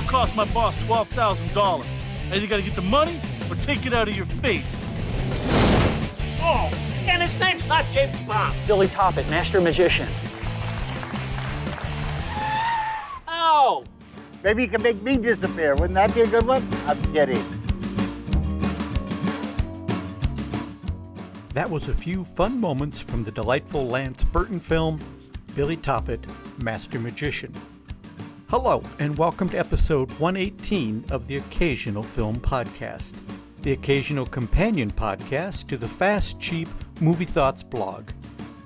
cost my boss $12,000. Either you gotta get the money or take it out of your face. Oh, and his name's not James Bond. Billy Topit, master magician. Oh! Maybe you can make me disappear. Wouldn't that be a good one? I'm kidding. That was a few fun moments from the delightful Lance Burton film, Billy Topit, Master Magician. Hello, and welcome to episode 118 of the Occasional Film Podcast, the occasional companion podcast to the Fast, Cheap Movie Thoughts blog.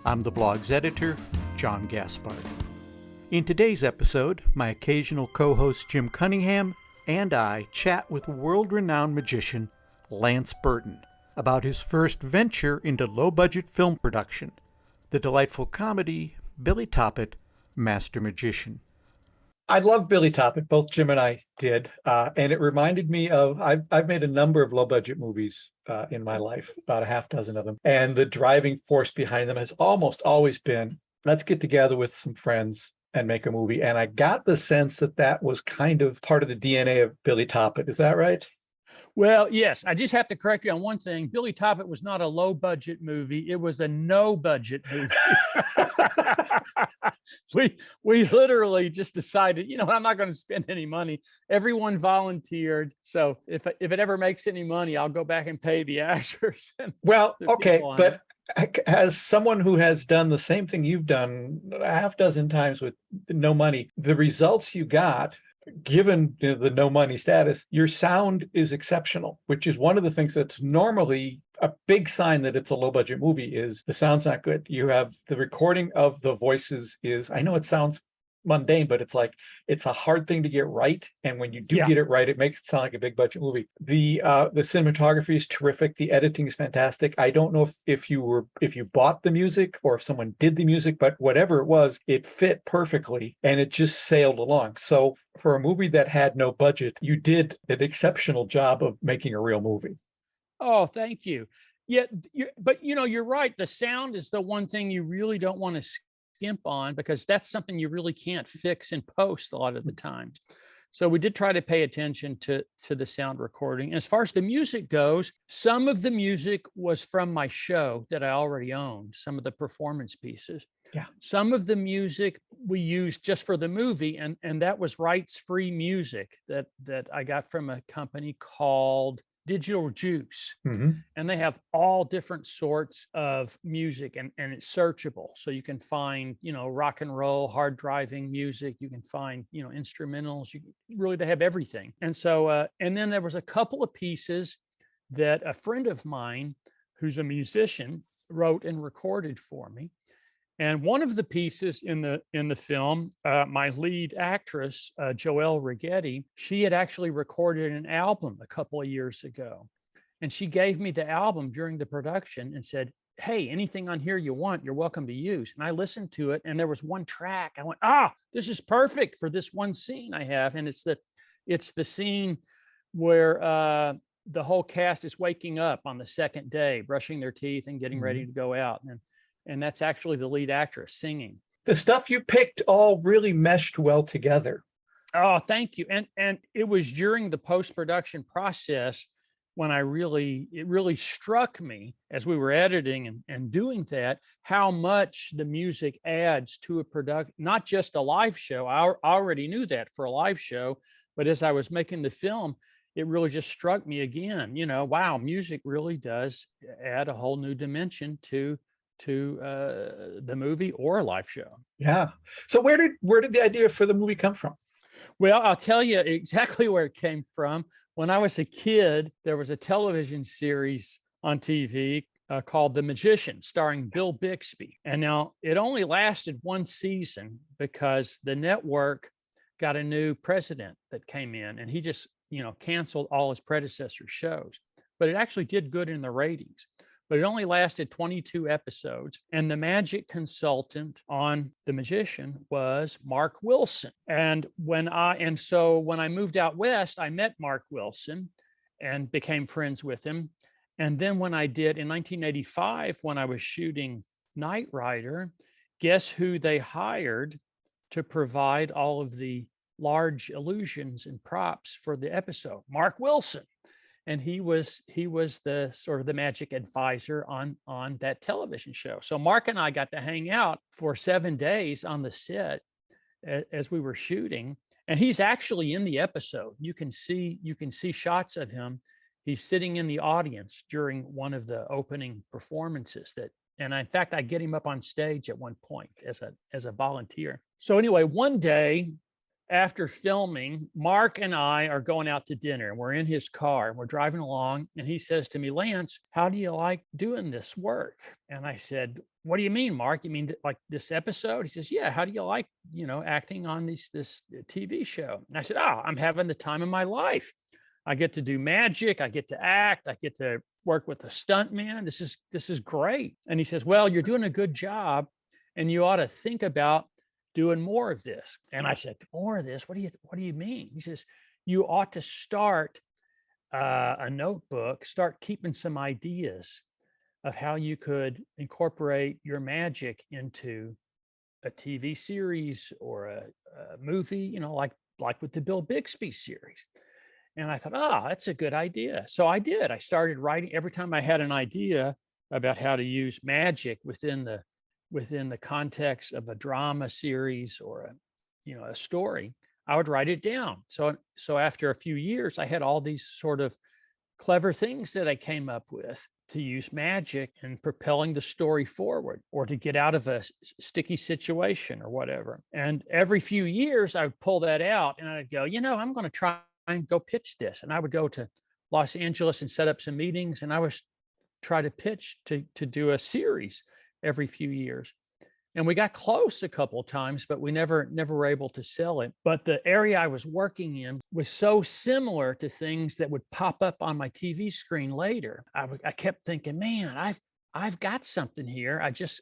I'm the blog's editor, John Gaspard. In today's episode, my occasional co-host Jim Cunningham and I chat with world-renowned magician Lance Burton about his first venture into low-budget film production, the delightful comedy Billy Topit, Master Magician. I love Billy Topit. Both Jim and I did, and it reminded me of I've made a number of low-budget movies in my life, about a half dozen of them, and the driving force behind them has almost always been, let's get together with some friends and make a movie. And I got the sense that that was kind of part of the DNA of Billy Topit. Is that right? Well, yes, I just have to correct you on one thing. Billy Topit was not a low-budget movie. It was a no-budget movie. we literally just decided, I'm not going to spend any money. Everyone volunteered. So if it ever makes any money, I'll go back and pay the actors. Well, okay, but as someone who has done the same thing you've done a half dozen times with no money, the results you got, given the no money status, your sound is exceptional, which is one of the things that's normally a big sign that it's a low budget movie is the sound's not good. You have the recording of the voices is, I know it sounds mundane, but it's a hard thing to get right. And when you do get it right, it makes it sound like a big budget movie. The cinematography is terrific. The editing is fantastic. I don't know if you bought the music or if someone did the music, but whatever it was, it fit perfectly and it just sailed along. So for a movie that had no budget, you did an exceptional job of making a real movie. Oh, thank you. Yeah, but you're right. The sound is the one thing you really don't want to skimp on, because that's something you really can't fix in post a lot of the times. So we did try to pay attention to the sound recording. As far as the music goes, some of the music was from my show that I already owned, some of the performance pieces. Yeah. Some of the music we used just for the movie, and that was rights-free music that I got from a company called Digital Juice. Mm-hmm. And they have all different sorts of music, and it's searchable. So you can find, rock and roll, hard driving music. You can find, instrumentals. They have everything. And so, and then there was a couple of pieces that a friend of mine who's a musician wrote and recorded for me. And one of the pieces in the film, my lead actress, Joelle Righetti, she had actually recorded an album a couple of years ago. And she gave me the album during the production and said, hey, anything on here you want, you're welcome to use. And I listened to it, and there was one track. I went, this is perfect for this one scene I have. And it's the scene where the whole cast is waking up on the second day, brushing their teeth and getting ready to go out. And that's actually the lead actress singing. The stuff you picked all really meshed well together. Oh, thank you. And it was during the post-production process when it really struck me as we were editing and doing that, how much the music adds to a production, not just a live show. I already knew that for a live show, but as I was making the film, it really just struck me again, wow, music really does add a whole new dimension to the movie or a live show. Yeah. So where did the idea for the movie come from? Well, I'll tell you exactly where it came from. When I was a kid, there was a television series on TV called The Magician, starring Bill Bixby. And now it only lasted one season because the network got a new president that came in, and he just, canceled all his predecessor shows. But it actually did good in the ratings. But it only lasted 22 episodes. And the magic consultant on The Magician was Mark Wilson. And so when I moved out west, I met Mark Wilson and became friends with him. And then when I did in 1985, when I was shooting Knight Rider, guess who they hired to provide all of the large illusions and props for the episode, Mark Wilson. And he was the sort of the magic advisor on that television show. So Mark and I got to hang out for 7 days on the set as we were shooting. And he's actually in the episode. You can see shots of him. He's sitting in the audience during one of the opening performances and in fact, I get him up on stage at one point as a volunteer. So anyway, one day after filming, Mark and I are going out to dinner, and we're in his car and we're driving along, and he says to me, "Lance, how do you like doing this work?" And I said, "What do you mean, Mark? You mean like this episode?" He says, "Yeah, how do you like, acting on this TV show?" And I said, "Oh, I'm having the time of my life. I get to do magic. I get to act. I get to work with a stunt man. This is great." And he says, "Well, you're doing a good job, and you ought to think about doing more of this." And I said, "More of this? What do you mean?" He says, "You ought to start a notebook, start keeping some ideas of how you could incorporate your magic into a TV series or a movie, like with the Bill Bixby series." And I thought, that's a good idea. So I did. I started writing every time I had an idea about how to use magic within the context of a drama series or a story. I would write it down. So after a few years, I had all these sort of clever things that I came up with to use magic in propelling the story forward or to get out of a sticky situation or whatever. And every few years, I would pull that out and I'd go, I'm going to try and go pitch this. And I would go to Los Angeles and set up some meetings, and I was try to pitch to do a series every few years. And we got close a couple of times, but we never were able to sell it. But the area I was working in was so similar to things that would pop up on my TV screen later. I kept thinking, man, I've got something here. I just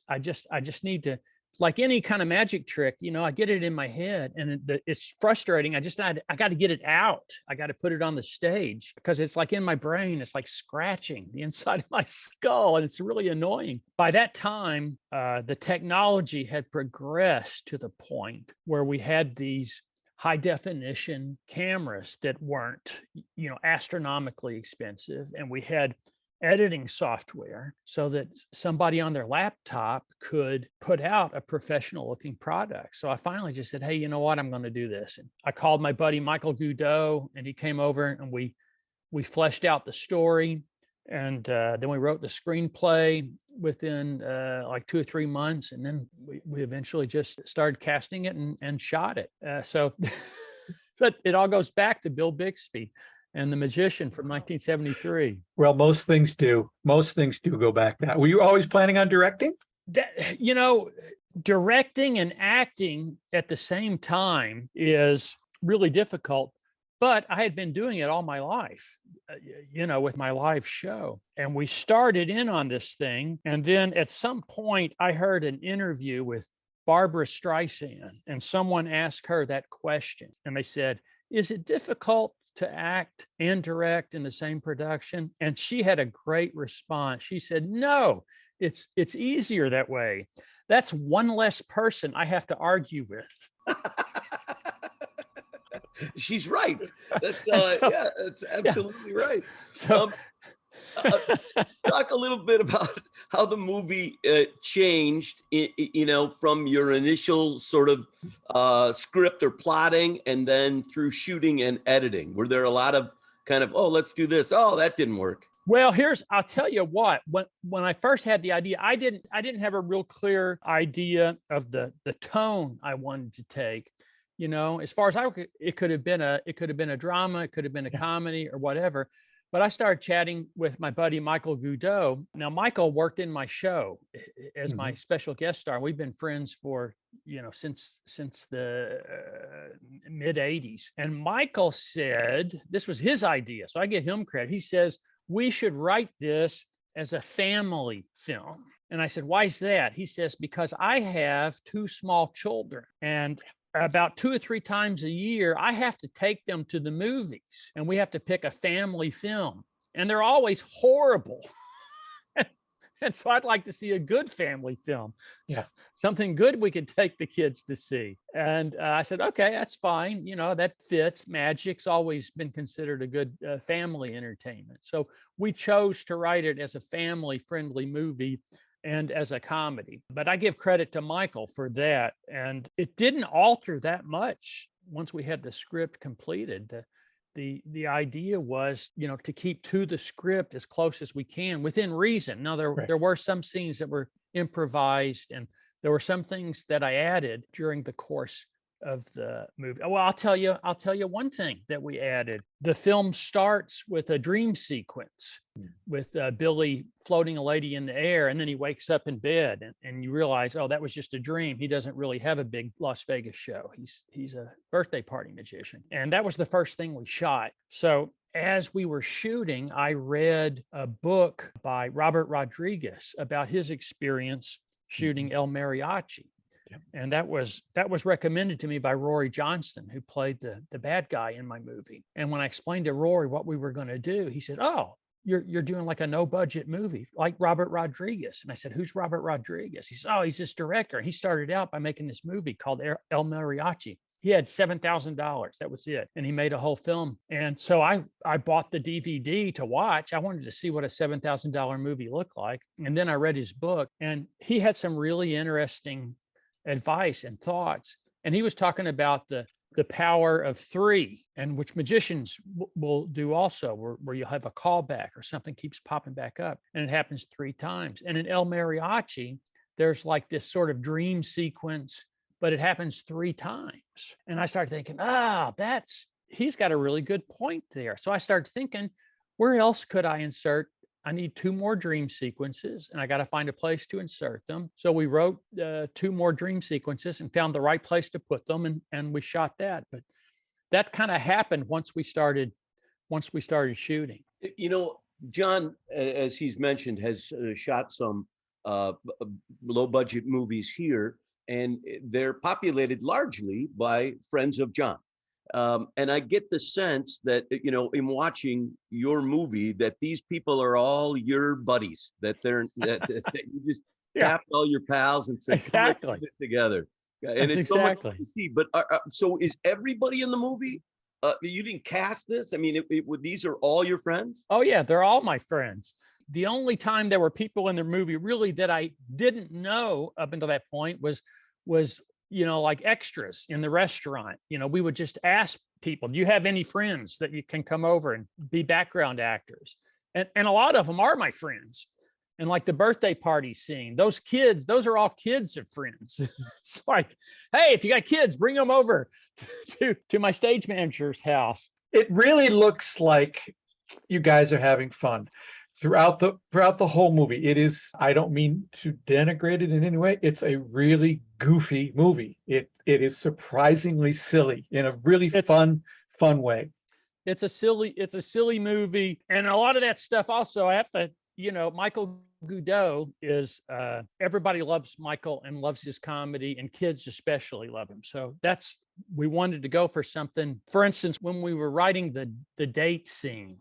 need to, like any kind of magic trick, I get it in my head and it's frustrating. I got to get it out. I got to put it on the stage because it's like in my brain, it's like scratching the inside of my skull, and it's really annoying. By that time, the technology had progressed to the point where we had these high definition cameras that weren't, astronomically expensive. And we had editing software so that somebody on their laptop could put out a professional looking product. So I finally just said, "Hey, you know what? I'm going to do this." And I called my buddy Michael Goudeau, and he came over and we fleshed out the story. And then we wrote the screenplay within like 2 or 3 months. And then we eventually just started casting it and shot it. But it all goes back to Bill Bixby and The Magician from 1973. Well, most things do. Most things do go back that. Were you always planning on directing? Directing and acting at the same time is really difficult, but I had been doing it all my life, with my live show. And we started in on this thing. And then at some point, I heard an interview with Barbara Streisand, and someone asked her that question. And they said, "Is it difficult to act and direct in the same production?" And she had a great response. She said, "No, it's easier that way. That's one less person I have to argue with." She's right. That's absolutely right. So talk a little bit about how the movie changed, from your initial sort of script or plotting, and then through shooting and editing. Were there a lot of kind of, let's do this, that didn't work? Well, I'll tell you what, when I first had the idea, I didn't have a real clear idea of the tone I wanted to take. As far as it could have been a drama, it could have been a comedy or whatever. But I started chatting with my buddy, Michael Goudeau. Now, Michael worked in my show as my special guest star. We've been friends for, since the mid 80s. And Michael said, this was his idea. So I give him credit. He says, "We should write this as a family film." And I said, "Why is that?" He says, "Because I have 2 small children, and about 2 or 3 times a year, I have to take them to the movies, and we have to pick a family film, and they're always horrible." And so I'd like to see a good family film. Yeah. Something good we could take the kids to see. And I said, okay, that's fine. That fits. Magic's always been considered a good family entertainment. So we chose to write it as a family-friendly movie and as a comedy. But I give credit to Michael for that. And it didn't alter that much once we had the script completed. The idea was, to keep to the script as close as we can within reason. Now, there were some scenes that were improvised, and there were some things that I added during the course of the movie. Well, I'll tell you one thing that we added. The film starts with a dream sequence with Billy floating a lady in the air, and then he wakes up in bed, and you realize, oh, that was just a dream. He doesn't really have a big Las Vegas show. He's a birthday party magician. And that was the first thing we shot. So as we were shooting, I read a book by Robert Rodriguez about his experience shooting El Mariachi. And that was recommended to me by Rory Johnston, who played the bad guy in my movie. And when I explained to Rory what we were going to do, he said, oh, you're doing like a no budget movie like Robert Rodriguez. And I said, who's Robert Rodriguez? He said, oh, he's this director. And he started out by making this movie called El Mariachi. He had $7,000. That was it. And he made a whole film. And so I bought the DVD to watch. I wanted to see what a $7,000 movie looked like. And then I read his book, and he had some really interesting advice and thoughts. And he was talking about the power of three, and which magicians will do also, where you'll have a callback or something keeps popping back up, and it happens 3 times. And in El Mariachi, there's like this sort of dream sequence, but it happens 3 times. And I started thinking, he's got a really good point there. So I started thinking, where else could I insert? I need 2 more dream sequences, and I got to find a place to insert them. So we wrote 2 more dream sequences and found the right place to put them, and we shot that. But that kind of happened once we started shooting. John, as he's mentioned, has shot some low budget movies here, and they're populated largely by friends of John. And I get the sense that, in watching your movie, that these people are all your buddies, that that you just tapped all your pals and said, exactly, let's put this together. And that's it's exactly. So much to see. But so is everybody in the movie? You didn't cast this? I mean, these are all your friends? Oh, yeah, they're all my friends. The only time there were people in the movie really that I didn't know up until that point was like extras in the restaurant. We would just ask people, do you have any friends that you can come over and be background actors? And a lot of them are my friends. And like the birthday party scene, those are all kids of friends. It's like, hey, if you got kids, bring them over to my stage manager's house. It really looks like you guys are having fun throughout the whole movie. It is, I don't mean to denigrate it in any way, it's a really goofy movie. It is surprisingly silly in a really fun way. It's a silly movie. And a lot of that stuff also, I have to, Michael Goudeau is, everybody loves Michael and loves his comedy, and kids especially love him. So we wanted to go for something. For instance, when we were writing the date scene,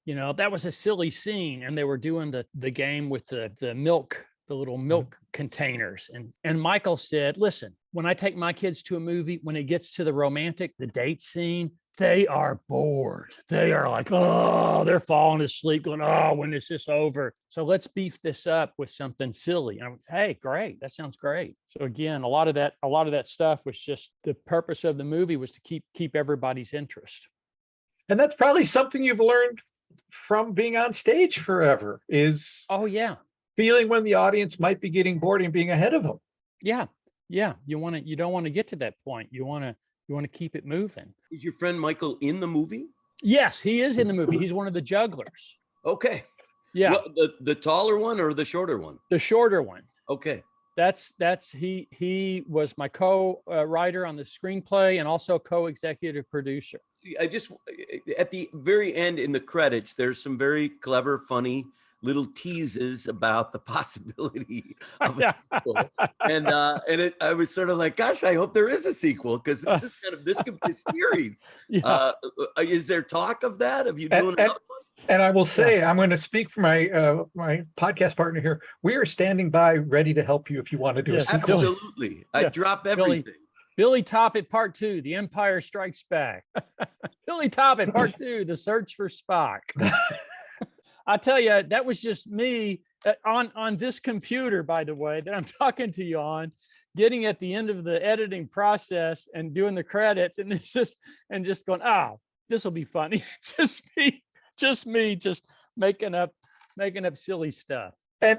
that was a silly scene, and they were doing the game with the milk, the little milk containers. And Michael said, listen, when I take my kids to a movie, when it gets to the date scene, they are bored. They are like, oh, they're falling asleep going, oh, when is this over? So let's beef this up with something silly. And I went, hey, great. That sounds great. So again, a lot of that stuff was just, the purpose of the movie was to keep everybody's interest. And that's probably something you've learned from being on stage forever, is feeling when the audience might be getting bored and being ahead of them. Yeah. You don't want to get to that point. You want to keep it moving. Is your friend Michael in the movie? Yes, he is in the movie. He's one of the jugglers. Okay. Yeah. Well, the taller one or the shorter one? The shorter one. Okay. He was my co-writer on the screenplay and also co-executive producer. I just, at the very end in the credits, there's some very clever, funny little teases about the possibility of a sequel. And I was sort of like, gosh, I hope there is a sequel, because this could be a series. Yeah. Is there talk of that? Of you doing another one? And I will say, I'm going to speak for my podcast partner here. We are standing by, ready to help you if you want to do a sequel. Absolutely. I drop everything. Billy Topit Part 2, The Empire Strikes Back. Billy Topit Part 2, The Search for Spock. I tell you, that was just me on this computer, by the way, that I'm talking to you on, getting at the end of the editing process and doing the credits, and it's just going, oh, this will be funny. just me making up silly stuff. And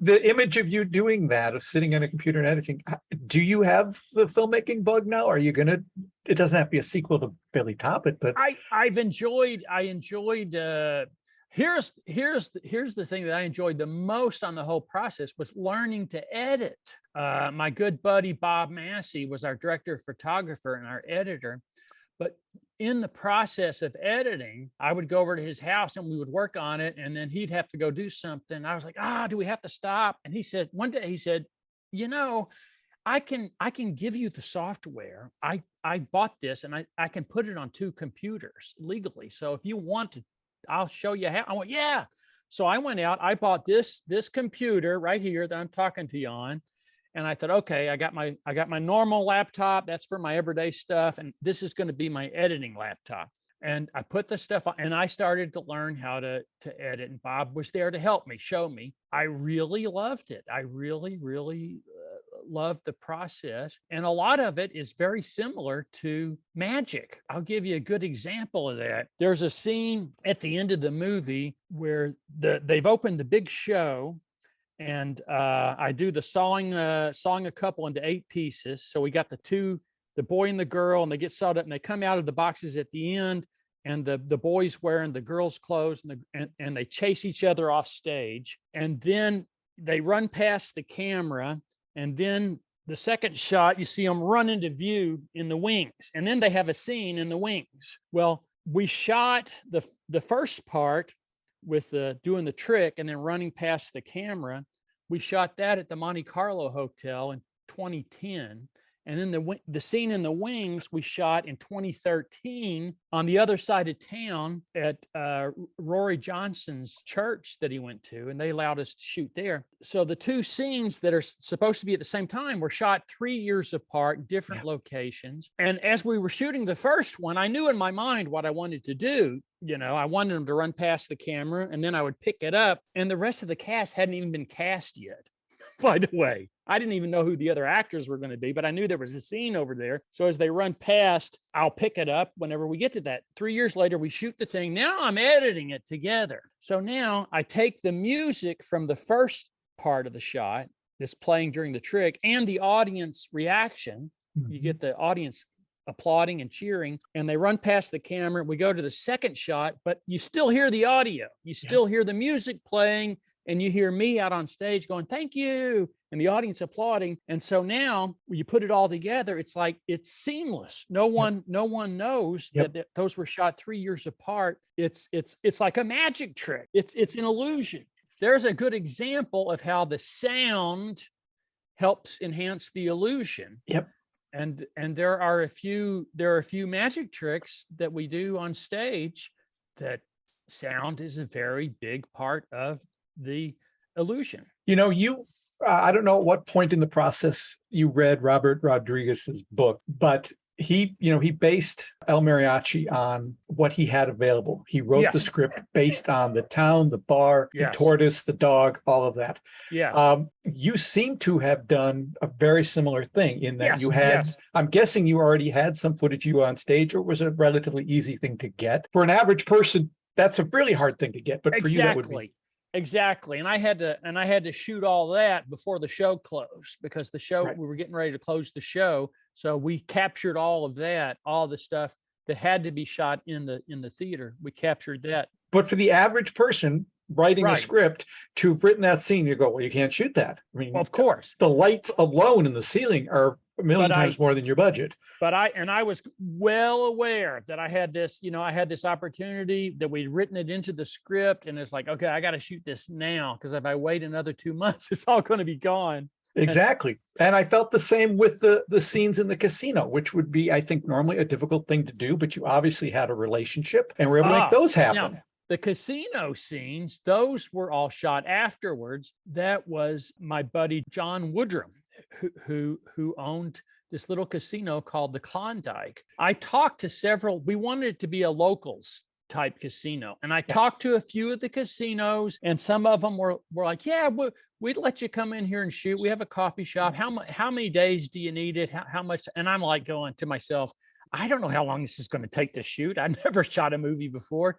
the image of you doing that, of sitting on a computer and editing, do you have the filmmaking bug now? Are you gonna? It doesn't have to be a sequel to Billy Topit, but I enjoyed. Here's the thing that I enjoyed the most on the whole process was learning to edit. My good buddy Bob Massey was our director of photographer and our editor, but in the process of editing, I would go over to his house and we would work on it, and then he'd have to go do something. I was like, do we have to stop? And he said, one day he said, I can give you the software. I bought this and I can put it on 2 computers legally. So if you want to, I'll show you how. I went, yeah. So I went out, I bought this computer right here that I'm talking to you on. And I thought, okay, I got my normal laptop. That's for my everyday stuff. And this is going to be my editing laptop. And I put the stuff on and I started to learn how to edit. And Bob was there to help me, show me. I really loved it. I really, really loved the process. And a lot of it is very similar to magic. I'll give you a good example of that. There's a scene at the end of the movie where they've opened the big show. And I do the sawing a couple into 8 pieces. So we got the boy and the girl, and they get sawed up and they come out of the boxes at the end, and the boy's wearing the girl's clothes, and they chase each other off stage. And then they run past the camera, and then the second shot, you see them run into view in the wings. And then they have a scene in the wings. Well, we shot the first part with doing the trick and then running past the camera. We shot that at the Monte Carlo Hotel in 2010. And then the scene in the wings we shot in 2013 on the other side of town at Rory Johnson's church that he went to, and they allowed us to shoot there. So the 2 scenes that are supposed to be at the same time were shot 3 years apart, different locations. And as we were shooting the first one, I knew in my mind what I wanted to do. I wanted them to run past the camera, and then I would pick it up, and the rest of the cast hadn't even been cast yet. By the way, I didn't even know who the other actors were going to be, but I knew there was a scene over there. So as they run past, I'll pick it up whenever we get to that. 3 years later, we shoot the thing. Now I'm editing it together. So now I take the music from the first part of the shot that's playing during the trick and the audience reaction. You get the audience applauding and cheering, and they run past the camera. We go to the second shot, but you still hear the audio. You still hear the music playing, and you hear me out on stage going, thank you, and the audience applauding. And so now when you put it all together, it's like, it's seamless. No one knows that those were shot 3 years apart. It's like a magic trick. It's an illusion. There's a good example of how the sound helps enhance the illusion. Yep. And there are a few magic tricks that we do on stage that sound is a very big part of the illusion. I don't know at what point in the process you read Robert Rodriguez's book, but he based El Mariachi on what he had available. He wrote the script based on the town, the bar, the tortoise, the dog, all of that. Yes. You seem to have done a very similar thing in that you had, I'm guessing you already had some footage you on stage, or it was a relatively easy thing to get. For an average person, that's a really hard thing to get, but for you, that would be. Exactly. And I had to shoot all that before the show closed, because we were getting ready to close the show. So we captured all of that, all the stuff that had to be shot in the theater. We captured that. But for the average person writing a script to have written that scene, you go, well, you can't shoot that. I mean, of course, the lights alone in the ceiling are a million times more than your budget. But I was well aware that I had this opportunity, that we'd written it into the script, and it's like, okay, I got to shoot this now, because if I wait another 2 months, it's all going to be gone. Exactly. And I felt the same with the scenes in the casino, which would be, I think, normally a difficult thing to do, but you obviously had a relationship and were able to make those happen. The casino scenes, those were all shot afterwards. That was my buddy John Woodrum, who owned this little casino called the Klondike. I talked to several. We wanted it to be a locals type casino, and I talked to a few of the casinos, and some of them were like, "Yeah, we'd let you come in here and shoot. We have a coffee shop. How many days do you need it? How much?" And I'm like going to myself, I don't know how long this is going to take to shoot. I've never shot a movie before.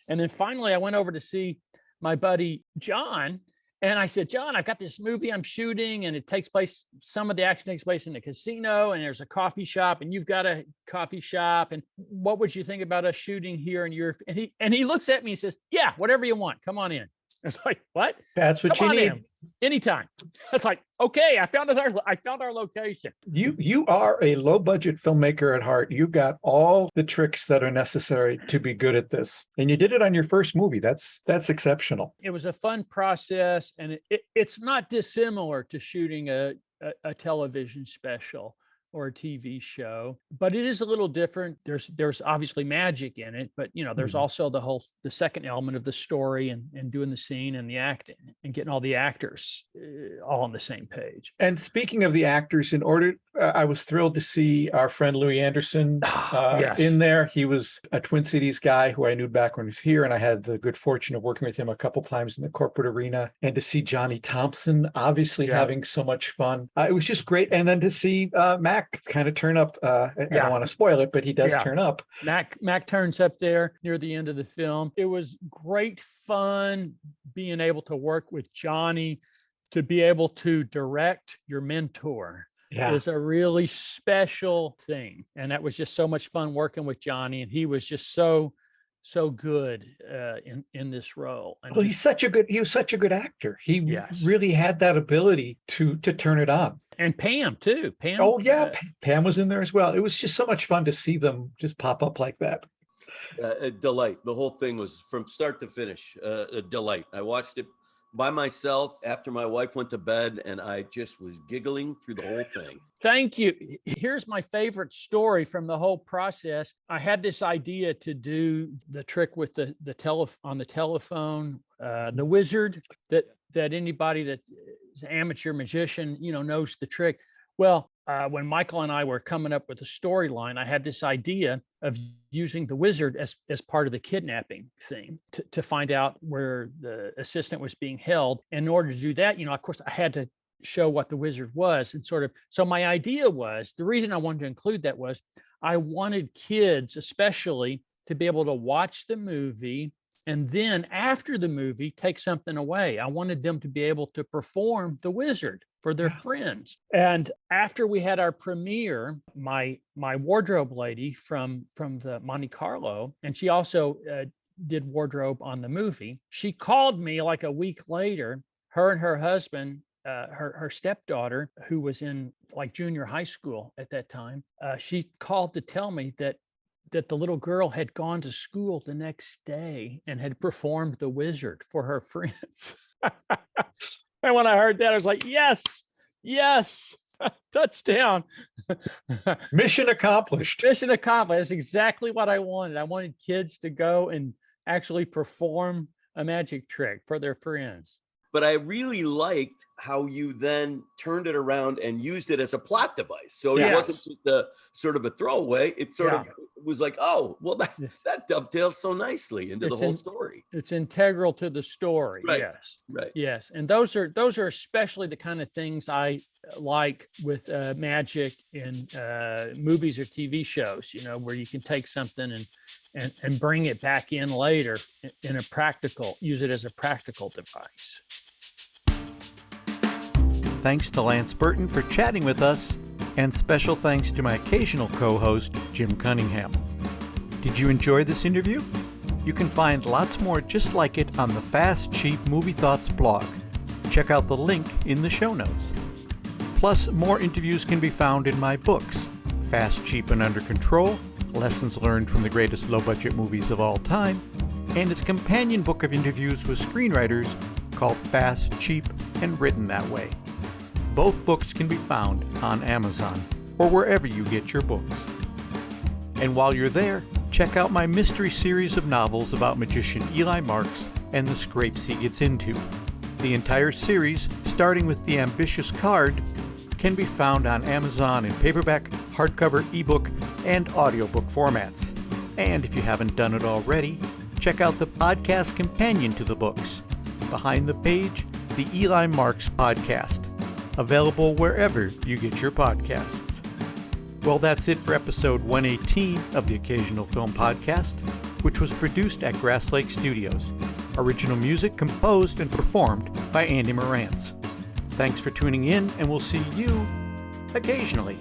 And then finally I went over to see my buddy John, and I said, "John, I've got this movie I'm shooting, and it takes place, some of the action takes place in the casino, and there's a coffee shop, and you've got a coffee shop. And what would you think about us shooting here in your," and he looks at me and says, "Yeah, whatever you want, come on in." I was like, "What?" That's what Come you on need. in. Anytime. It's like, okay, I found our location. You are a low budget filmmaker at heart. You got all the tricks that are necessary to be good at this, and you did it on your first movie. That's exceptional. It was a fun process, and it's not dissimilar to shooting a television special or a TV show, but it is a little different. There's obviously magic in it, but there's also the second element of the story and doing the scene and the acting and getting all the actors all on the same page. And speaking of the actors, I was thrilled to see our friend Louis Anderson Yes. in there. He was a Twin Cities guy who I knew back when he was here, and I had the good fortune of working with him a couple times in the corporate arena. And to see Johnny Thompson obviously having so much fun, it was just great. And then to see Mac kind of turn up. I don't want to spoil it, but he does turn up. Mac turns up there near the end of the film. It was great fun being able to work with Johnny, to be able to direct your mentor. Is a really special thing. And that was just so much fun working with Johnny. And he was just so good in this role. And well, he was such a good actor. He really had that ability to turn it on. And Pam too. Pam. Oh yeah, Pam was in there as well. It was just so much fun to see them just pop up like that. A delight. The whole thing was from start to finish a delight. I watched it by myself after my wife went to bed, and I just was giggling through the whole thing. Thank you. Here's my favorite story from the whole process. I had this idea to do the trick with the on the telephone, the wizard, that anybody that is an amateur magician, knows the trick. Well, when Michael and I were coming up with the storyline, I had this idea of using the wizard as part of the kidnapping thing to find out where the assistant was being held. In order to do that, of course, I had to show what the wizard was and so my idea was, the reason I wanted to include that was I wanted kids especially to be able to watch the movie and then after the movie take something away. I wanted them to be able to perform the wizard for their friends. And after we had our premiere, my wardrobe lady from the Monte Carlo, and she also did wardrobe on the movie, she called me like a week later. Her and her husband, her stepdaughter, who was in like junior high school at that time, she called to tell me that the little girl had gone to school the next day and had performed the wizard for her friends. And when I heard that, I was like, yes, touchdown. Mission accomplished. Mission accomplished. That's exactly what I wanted. I wanted kids to go and actually perform a magic trick for their friends. But I really liked how you then turned it around and used it as a plot device. So it wasn't just a sort of a throwaway. It sort of was like, oh, well, that dovetails so nicely into the whole story. It's integral to the story. Right. Yes. Right. Yes. And those are especially the kind of things I like with magic in movies or TV shows, where you can take something and bring it back in later use it as a practical device. Thanks to Lance Burton for chatting with us, and special thanks to my occasional co-host, Jim Cunningham. Did you enjoy this interview? You can find lots more just like it on the Fast Cheap Movie Thoughts blog. Check out the link in the show notes. Plus, more interviews can be found in my books, Fast, Cheap, and Under Control, Lessons Learned from the Greatest Low-Budget Movies of All Time, and its companion book of interviews with screenwriters called Fast, Cheap, and Written That Way. Both books can be found on Amazon or wherever you get your books. And while you're there, check out my mystery series of novels about magician Eli Marks and the scrapes he gets into. The entire series, starting with The Ambitious Card, can be found on Amazon in paperback, hardcover, ebook, and audiobook formats. And if you haven't done it already, check out the podcast companion to the books, Behind the Page, the Eli Marks Podcast, available wherever you get your podcasts. Well, that's it for episode 118 of the Occasional Film Podcast, which was produced at Grass Lake Studios. Original music composed and performed by Andy Morantz. Thanks for tuning in, and we'll see you occasionally.